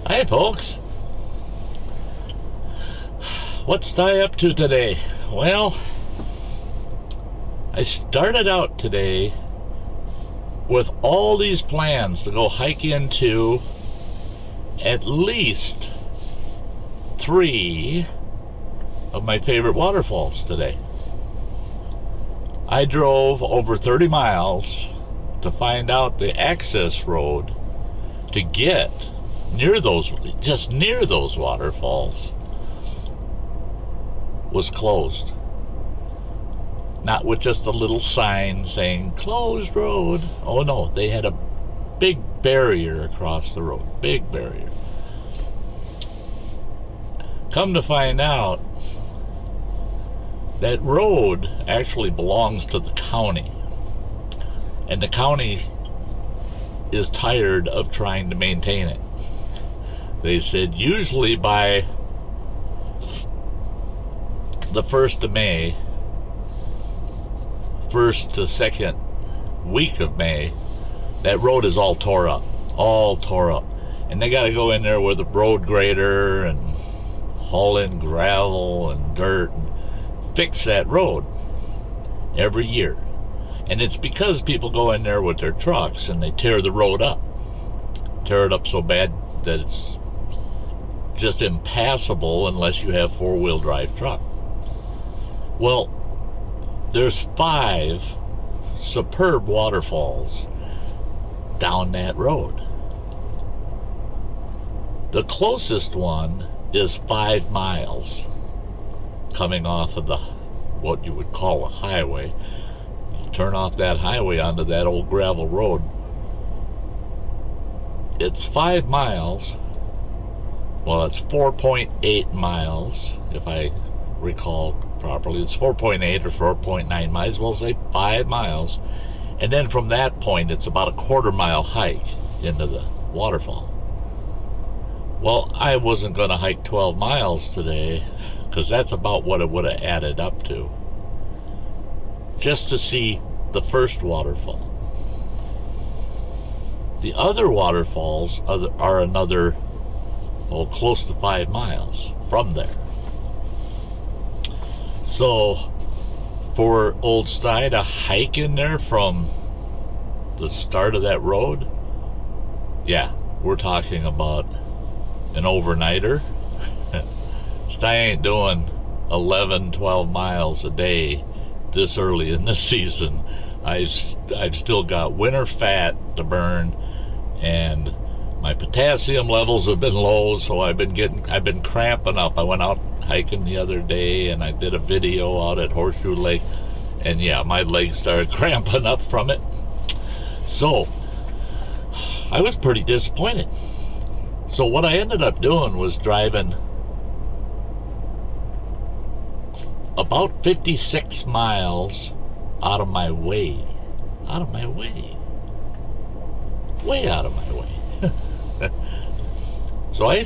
Hi folks, what's I up to today? Well, I started out today with all these plans to go hike into at least 3 of my favorite waterfalls today. I drove over 30 miles to find out the access road to get just near those waterfalls was closed. Not with just a little sign saying closed road. Oh no, they had a big barrier across the road. Big barrier. Come to find out, that road actually belongs to the county. And the county is tired of trying to maintain it. They said usually by the 1st of May, 1st to 2nd week of May, that road is all tore up. And they got to go in there with a road grader and haul in gravel and dirt and fix that road every year. And it's because people go in there with their trucks and they tear the road up. Tear it up so bad that it's just impassable unless you have 4-wheel drive truck. Well, there's 5 superb waterfalls down that road. The closest one is 5 miles coming off of what you would call a highway. You turn off that highway onto that old gravel road. It's 5 miles. Well, it's 4.8 miles, if I recall properly. It's 4.8 or 4.9 miles. We'll say 5 miles. And then from that point, it's about a 1/4 mile hike into the waterfall. Well, I wasn't going to hike 12 miles today, because that's about what it would have added up to, just to see the first waterfall. The other waterfalls are another, close to 5 miles from there. So for old Sty to hike in there from the start of that road, yeah, we're talking about an overnighter. Sty ain't doing 11, 12 miles a day this early in the season. I've still got winter fat to burn, and my potassium levels have been low, so I've been cramping up. I went out hiking the other day and I did a video out at Horseshoe Lake, and yeah, my legs started cramping up from it. So I was pretty disappointed. So what I ended up doing was driving about 56 miles out of my way. Way out of my way. So I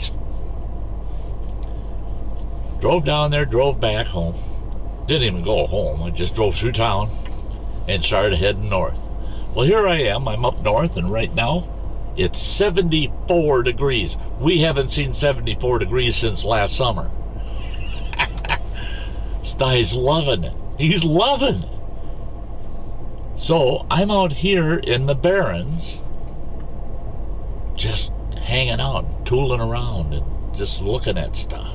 drove down there, drove back home. Didn't even go home. I just drove through town and started heading north. Well, here I am. I'm up north, and right now it's 74 degrees. We haven't seen 74 degrees since last summer. Sty's loving it. He's loving it. So I'm out here in the Barrens, just hanging out, tooling around, and just looking at stuff,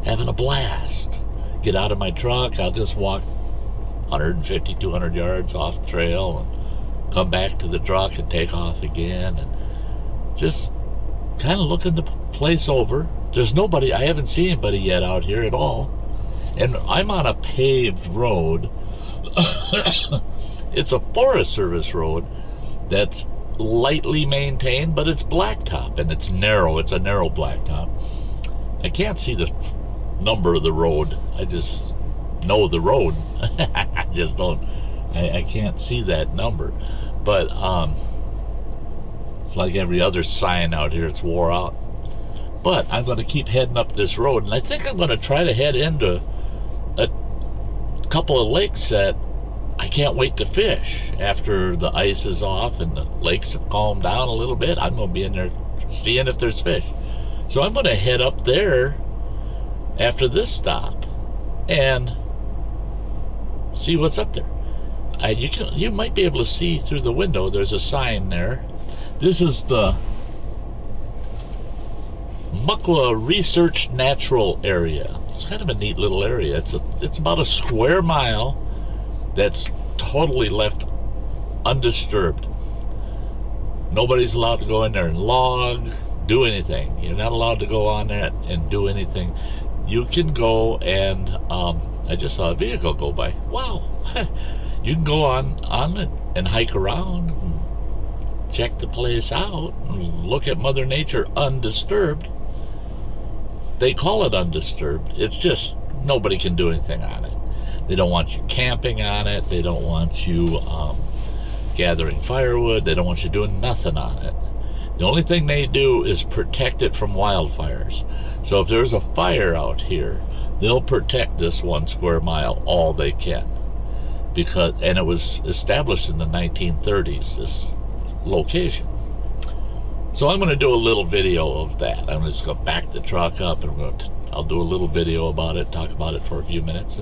having a blast. Get out of my truck, I'll just walk 150, 200 yards off the trail and come back to the truck and take off again, and just kind of looking the place over. There's nobody, I haven't seen anybody yet out here at all, and I'm on a paved road. It's a Forest Service road that's lightly maintained, but it's blacktop, and it's narrow. It's a narrow blacktop. I can't see the number of the road. I just know the road. I just don't, I can't see that number. But it's like every other sign out here, it's wore out. But I'm going to keep heading up this road, and I think I'm going to try to head into a couple of lakes that I can't wait to fish after the ice is off and the lakes have calmed down a little bit. I'm going to be in there seeing if there's fish. So I'm going to head up there after this stop and see what's up there. You might be able to see through the window. There's a sign there. This is the Moquah Research Natural Area. It's kind of a neat little area. It's about a square mile that's totally left undisturbed. Nobody's allowed to go in there and log, do anything. You're not allowed to go on there and do anything. You can go and I just saw a vehicle go by. Wow. You can go on it and hike around and check the place out and look at Mother Nature undisturbed. They call it undisturbed. It's just nobody can do anything on it. They don't want you camping on it. They don't want you gathering firewood. They don't want you doing nothing on it. The only thing they do is protect it from wildfires. So if there's a fire out here, they'll protect this 1 square mile all they can. And it was established in the 1930s, this location. So I'm going to do a little video of that. I'm just going to back the truck up and I'll do a little video about it, talk about it for a few minutes.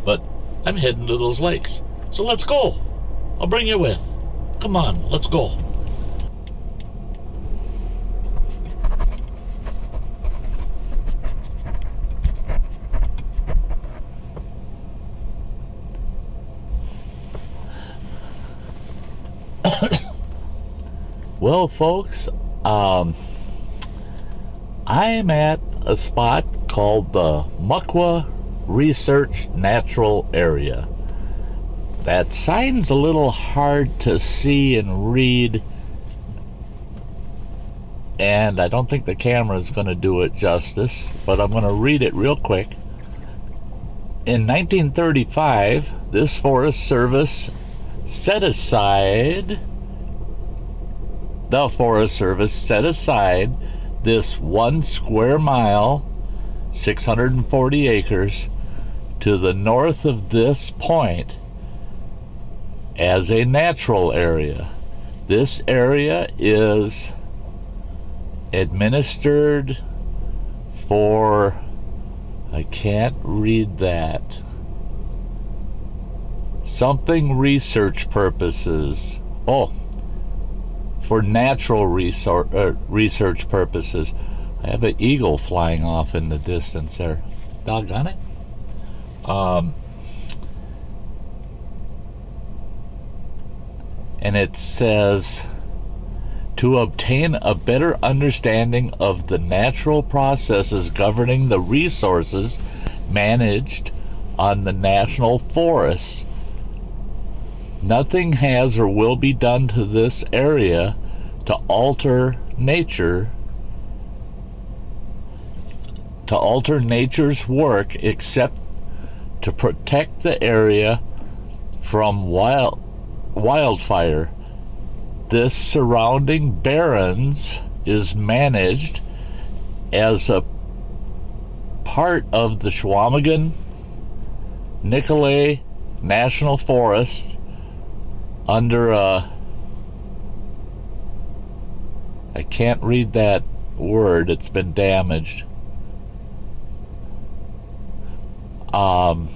But I'm heading to those lakes. So let's go. I'll bring you with. Come on, let's go. Well, folks, I'm at a spot called the Moquah Research Natural Area. That sign's a little hard to see and read, and I don't think the camera is going to do it justice, but I'm going to read it real quick. In 1935, this Forest Service set aside this 1 square mile, 640 acres, to the north of this point as a natural area. This area is administered for, I can't read that, something research purposes. Oh, for natural research purposes. I have an eagle flying off in the distance there. Doggone it. And it says, to obtain a better understanding of the natural processes governing the resources managed on the national forests, nothing has or will be done to this area to alter nature's work except to protect the area from wildfire. This surrounding barrens is managed as a part of the Chequamegon-Nicolet National Forest under I can't read that word, it's been damaged. And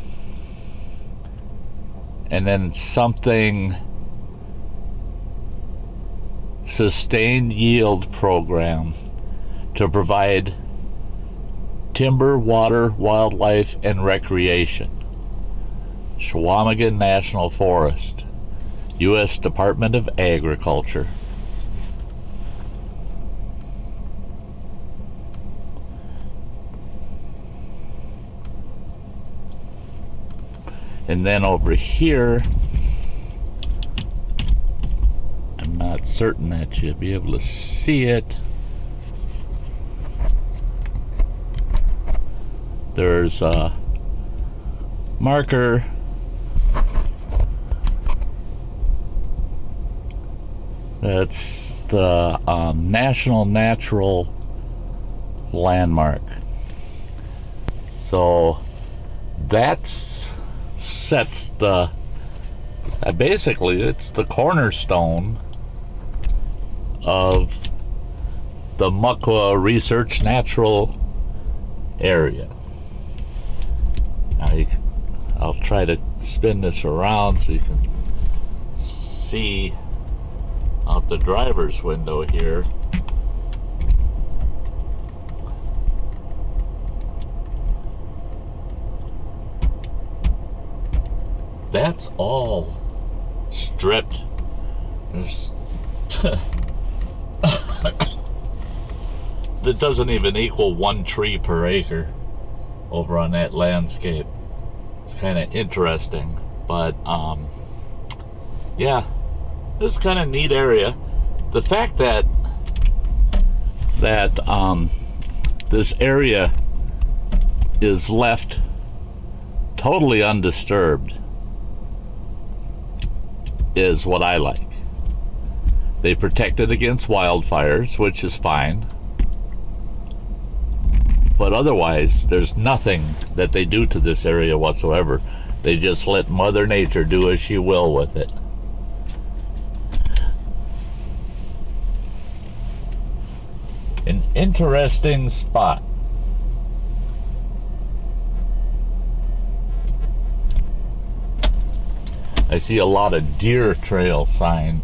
then something sustained yield program to provide timber, water, wildlife, and recreation. Chequamegon National Forest, U.S. Department of Agriculture. And then over here, I'm not certain that you'll be able to see it. There's a marker that's the National Natural Landmark. So that's sets the basically it's the cornerstone of the Moquah Research Natural Area. Now I'll try to spin this around so you can see out the driver's window here. That's all stripped. There's that doesn't even equal 1 tree per acre over on that landscape. It's kind of interesting, but yeah, this is kind of neat area. The fact that this area is left totally undisturbed is what I like. They protect it against wildfires, which is fine. But otherwise, there's nothing that they do to this area whatsoever. They just let Mother Nature do as she will with it. An interesting spot. I see a lot of deer trail sign.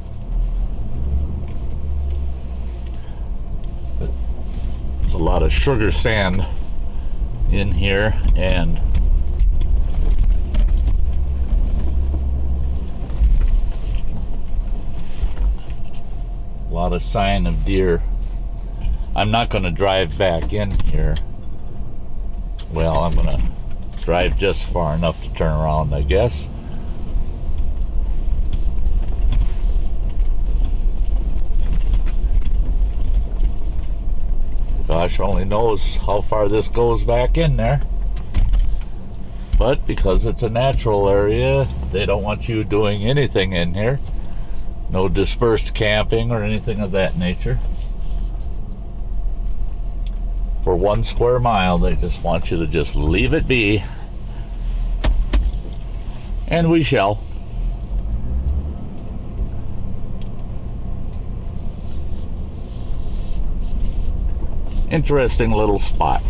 There's a lot of sugar sand in here, and a lot of sign of deer. I'm not going to drive back in here. Well, I'm going to drive just far enough to turn around, I guess. Gosh only knows how far this goes back in there. But because it's a natural area, they don't want you doing anything in here. No dispersed camping or anything of that nature. For 1 square mile, they just want you to just leave it be. And we shall. Interesting little spot.